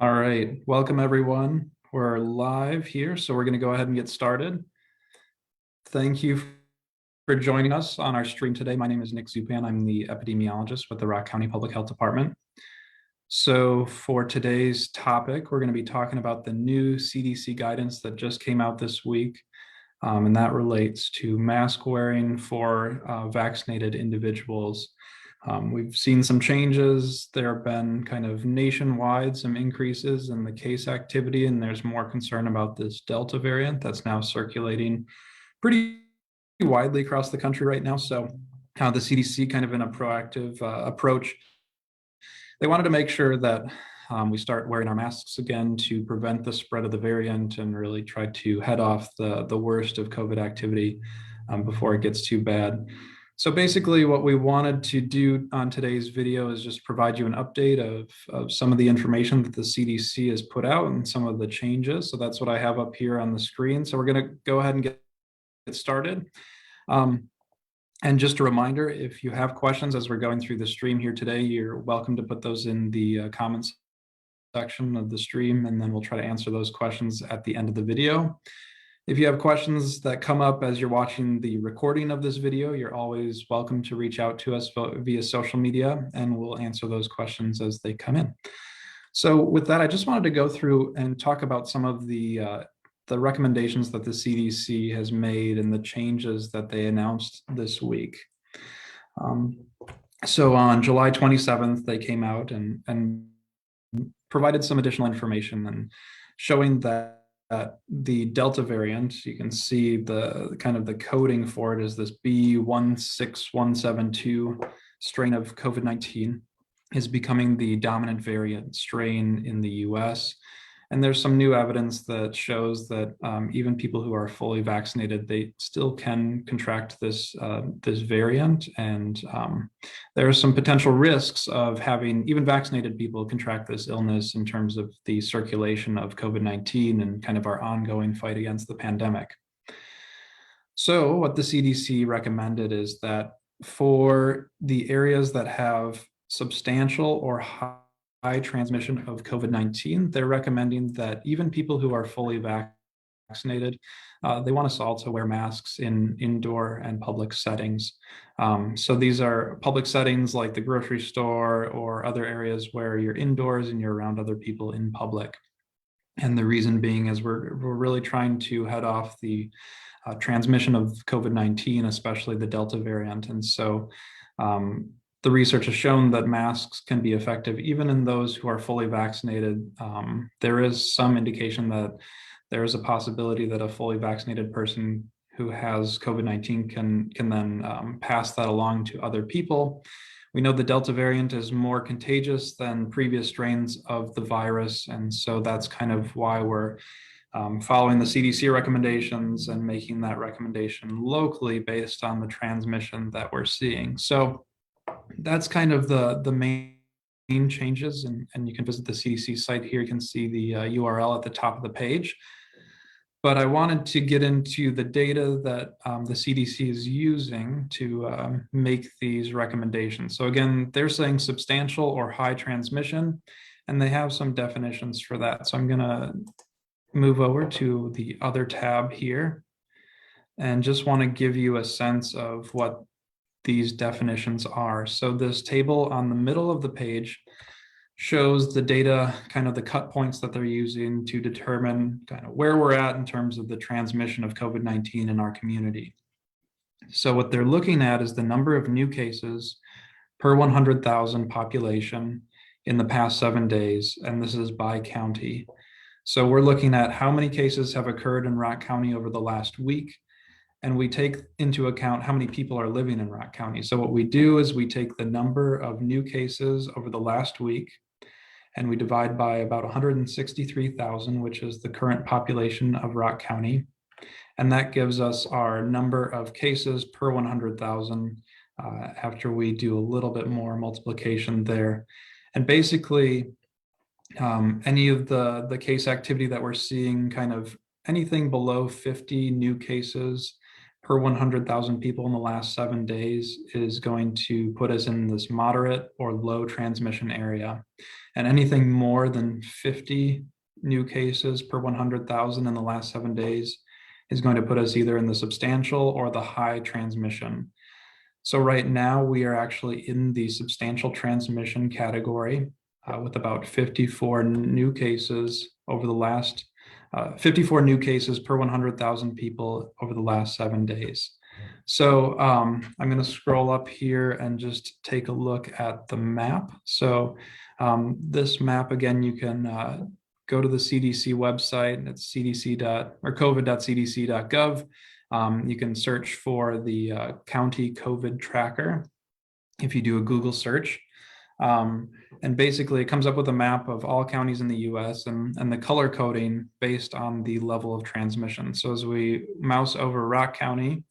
All right, welcome everyone. We're live here, so we're going to go ahead and get started. Thank you for joining us on our stream today. My name is Nick Zupan. I'm the epidemiologist with the Rock County Public Health Department. So for today's topic, we're going to be talking about the new CDC guidance that just came out this week, and that relates to mask wearing for vaccinated individuals. We've seen some changes. There have been kind of nationwide some increases in the case activity, and there's more concern about this Delta variant that's now circulating pretty widely across the country right now. So the CDC, kind of in a proactive approach, they wanted to make sure that we start wearing our masks again to prevent the spread of the variant and really try to head off the worst of COVID activity before it gets too bad. So basically what we wanted to do on today's video is just provide you an update of some of the information that the CDC has put out and some of the changes. So that's what I have up here on the screen. So we're going to go ahead and get started. And just a reminder, if you have questions as we're going through the stream here today, you're welcome to put those in the comments section of the stream, and then we'll try to answer those questions at the end of the video. If you have questions that come up as you're watching the recording of this video, you're always welcome to reach out to us via social media, and we'll answer those questions as they come in. So with that, I just wanted to go through and talk about some of the recommendations that the CDC has made and the changes that they announced this week. So on July 27th, they came out and provided some additional information and showing that the Delta variant, you can see the kind of the coding for it is this B16172 strain of COVID-19 is becoming the dominant variant strain in the US. And there's some new evidence that shows that even people who are fully vaccinated, they still can contract this variant. And there are some potential risks of having even vaccinated people contract this illness in terms of the circulation of COVID-19 and kind of our ongoing fight against the pandemic. So what the CDC recommended is that for the areas that have substantial or high transmission of COVID-19, they're recommending that even people who are fully vaccinated, they want us all to wear masks in indoor and public settings. So these are public settings like the grocery store or other areas where you're indoors and you're around other people in public. And the reason being is we're really trying to head off the transmission of COVID-19, especially the Delta variant. And so the research has shown that masks can be effective even in those who are fully vaccinated. There is some indication that there is a possibility that a fully vaccinated person who has COVID-19 can then pass that along to other people. We know the Delta variant is more contagious than previous strains of the virus, and so that's kind of why we're following the CDC recommendations and making that recommendation locally based on the transmission that we're seeing. So that's kind of the main changes, and you can visit the CDC site here. You can see the URL at the top of the page. But I wanted to get into the data that the CDC is using to make these recommendations. So again, they're saying substantial or high transmission, and they have some definitions for that. So I'm gonna move over to the other tab here and just want to give you a sense of what these definitions are. So this table on the middle of the page shows the data, kind of the cut points that they're using to determine kind of where we're at in terms of the transmission of COVID-19 in our community. So what they're looking at is the number of new cases per 100,000 population in the past 7 days, and this is by county. So we're looking at how many cases have occurred in Rock County over the last week, and we take into account how many people are living in Rock County. So what we do is we take the number of new cases over the last week, and we divide by about 163,000, which is the current population of Rock County. And that gives us our number of cases per 100,000 after we do a little bit more multiplication there. And basically, any of the case activity that we're seeing, kind of anything below 50 new cases per 100,000 people in the last 7 days is going to put us in this moderate or low transmission area. And anything more than 50 new cases per 100,000 in the last 7 days is going to put us either in the substantial or the high transmission. So right now we are actually in the substantial transmission category with about 54 new cases over the last 54 new cases per 100,000 people over the last 7 days. So I'm going to scroll up here and just take a look at the map. So this map, again, you can go to the CDC website. It's covid.cdc.gov. You can search for the county COVID tracker if you do a Google search. And basically it comes up with a map of all counties in the US and the color coding based on the level of transmission. So as we mouse over Rock County,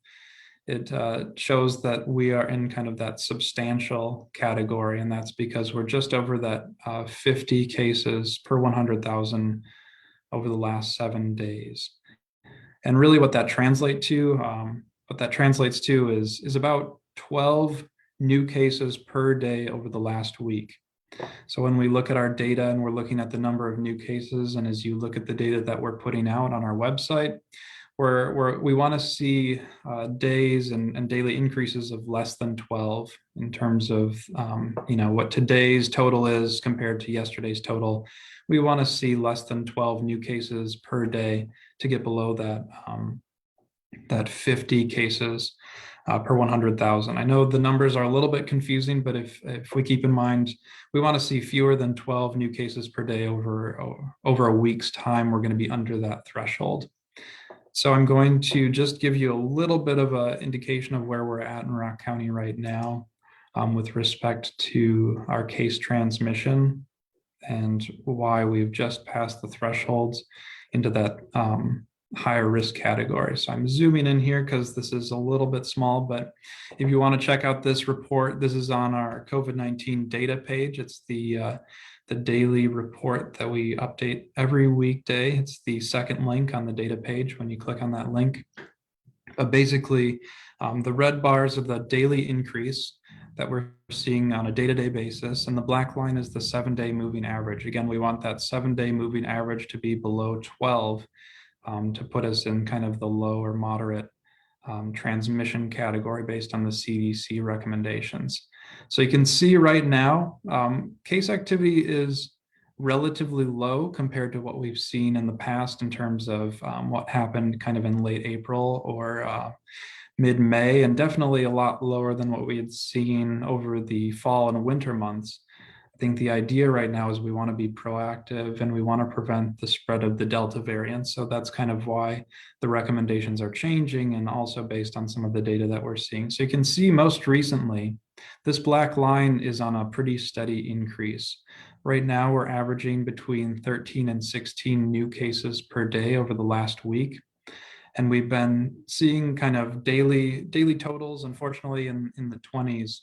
it shows that we are in kind of that substantial category. And that's because we're just over that 50 cases per 100,000 over the last 7 days. And really what that translates to is about 12 new cases per day over the last week. So when we look at our data and we're looking at the number of new cases, and as you look at the data that we're putting out on our website, we want to see days and daily increases of less than 12 in terms of what today's total is compared to yesterday's total. We want to see less than 12 new cases per day to get below that 50 cases per 100,000. I know the numbers are a little bit confusing, but if we keep in mind, we want to see fewer than 12 new cases per day over a week's time, we're going to be under that threshold. So I'm going to just give you a little bit of an indication of where we're at in Rock County right now with respect to our case transmission and why we've just passed the thresholds into that higher risk category. So I'm zooming in here because this is a little bit small, but if you want to check out this report, this is on our COVID-19 data page. It's the daily report that we update every weekday. It's the second link on the data page when you click on that link. But basically, the red bars are the daily increase that we're seeing on a day-to-day basis, and the black line is the 7-day moving average. Again, we want that 7-day moving average to be below 12 to put us in kind of the low or moderate transmission category based on the CDC recommendations. So you can see right now, case activity is relatively low compared to what we've seen in the past in terms of what happened kind of in late April or mid-May, and definitely a lot lower than what we had seen over the fall and winter months. I think the idea right now is we want to be proactive and we want to prevent the spread of the Delta variant. So that's kind of why the recommendations are changing, and also based on some of the data that we're seeing. So you can see most recently, this black line is on a pretty steady increase. Right now, we're averaging between 13 and 16 new cases per day over the last week. And we've been seeing kind of daily totals, unfortunately, in the 20s.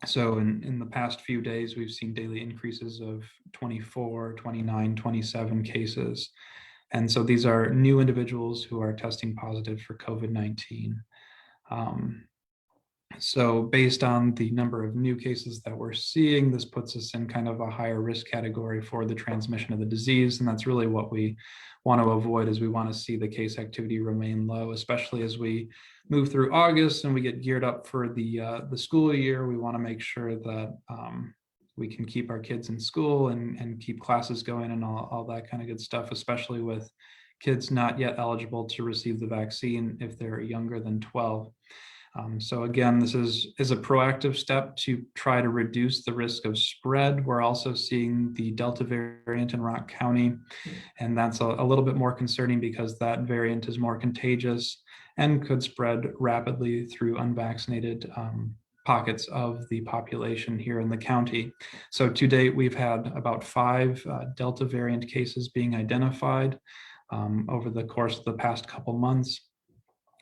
So in the past few days, we've seen daily increases of 24, 29, 27 cases. And so these are new individuals who are testing positive for COVID-19. So based on the number of new cases that we're seeing, this puts us in kind of a higher risk category for the transmission of the disease. And that's really what we want to avoid, is we want to see the case activity remain low, especially as we move through August and we get geared up for the school year. We want to make sure that we can keep our kids in school and keep classes going and all that kind of good stuff, especially with kids not yet eligible to receive the vaccine if they're younger than 12. So again, this is a proactive step to try to reduce the risk of spread. We're also seeing the Delta variant in Rock County, and that's a little bit more concerning because that variant is more contagious and could spread rapidly through unvaccinated pockets of the population here in the county. So to date, we've had about 5 Delta variant cases being identified over the course of the past couple months.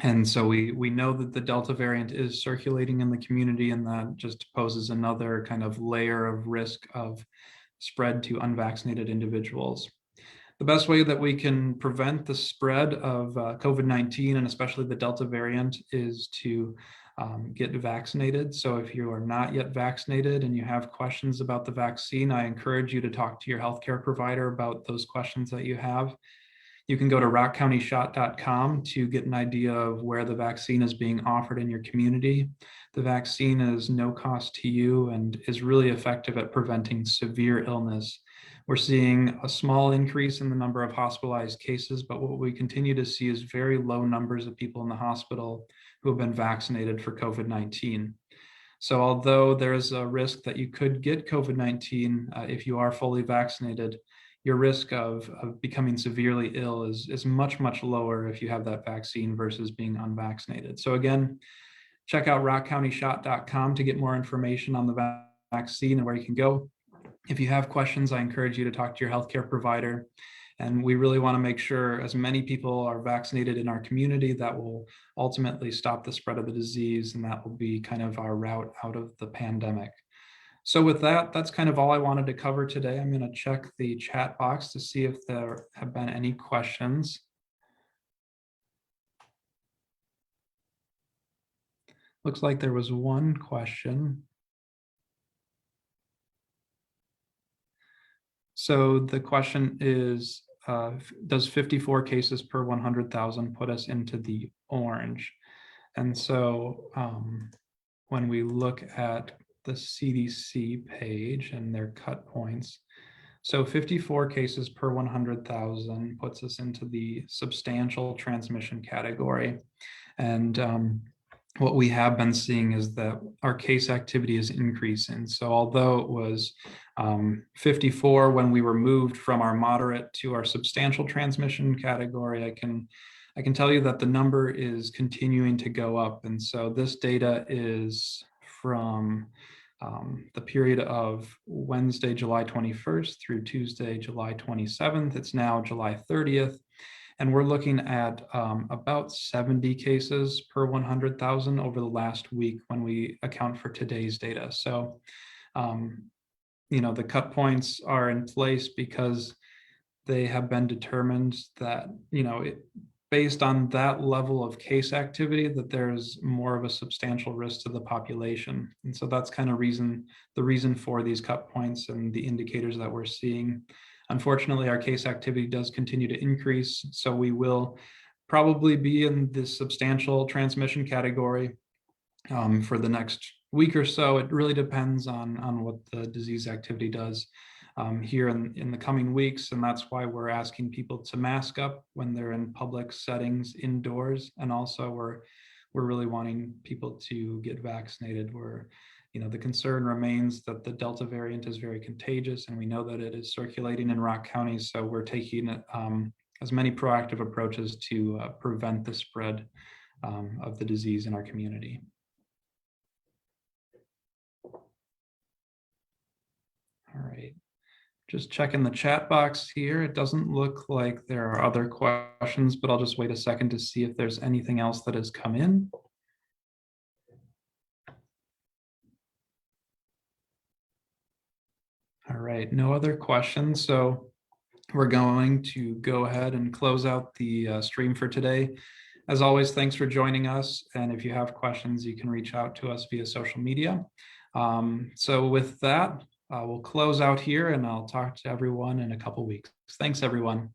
And so we know that the Delta variant is circulating in the community, and that just poses another kind of layer of risk of spread to unvaccinated individuals. The best way that we can prevent the spread of COVID-19, and especially the Delta variant, is to get vaccinated. So if you are not yet vaccinated and you have questions about the vaccine, I encourage you to talk to your healthcare provider about those questions that you have. You can go to rockcountyshot.com to get an idea of where the vaccine is being offered in your community. The vaccine is no cost to you and is really effective at preventing severe illness. We're seeing a small increase in the number of hospitalized cases, but what we continue to see is very low numbers of people in the hospital who have been vaccinated for COVID-19. So although there is a risk that you could get COVID-19 if you are fully vaccinated, your risk of becoming severely ill is much, much lower if you have that vaccine versus being unvaccinated. So again, check out rockcountyshot.com to get more information on the vaccine and where you can go. If you have questions, I encourage you to talk to your healthcare provider. And we really want to make sure as many people are vaccinated in our community, that will ultimately stop the spread of the disease, and that will be kind of our route out of the pandemic. So with that, that's kind of all I wanted to cover today. I'm going to check the chat box to see if there have been any questions. Looks like there was one question. So the question is, does 54 cases per 100,000 put us into the orange? And so when we look at the CDC page and their cut points, so 54 cases per 100,000 puts us into the substantial transmission category. And what we have been seeing is that our case activity is increasing. So although it was 54 when we were moved from our moderate to our substantial transmission category, I can tell you that the number is continuing to go up. And so this data is from the period of Wednesday, July 21st through Tuesday, July 27th. It's now July 30th. And we're looking at about 70 cases per 100,000 over the last week when we account for today's data. So, the cut points are in place because they have been determined that, based on that level of case activity, that there's more of a substantial risk to the population. And so that's kind of the reason for these cut points and the indicators that we're seeing. Unfortunately, our case activity does continue to increase, so we will probably be in this substantial transmission category for the next week or so. It really depends on what the disease activity does here in the coming weeks, and that's why we're asking people to mask up when they're in public settings indoors, and also we're really wanting people to get vaccinated. The concern remains that the Delta variant is very contagious, and we know that it is circulating in Rock County. So we're taking as many proactive approaches to prevent the spread of the disease in our community. All right, just checking the chat box here. It doesn't look like there are other questions, but I'll just wait a second to see if there's anything else that has come in. All right, no other questions. So we're going to go ahead and close out the stream for today. As always, thanks for joining us. And if you have questions, you can reach out to us via social media. So with that, we'll close out here, and I'll talk to everyone in a couple weeks. Thanks, everyone.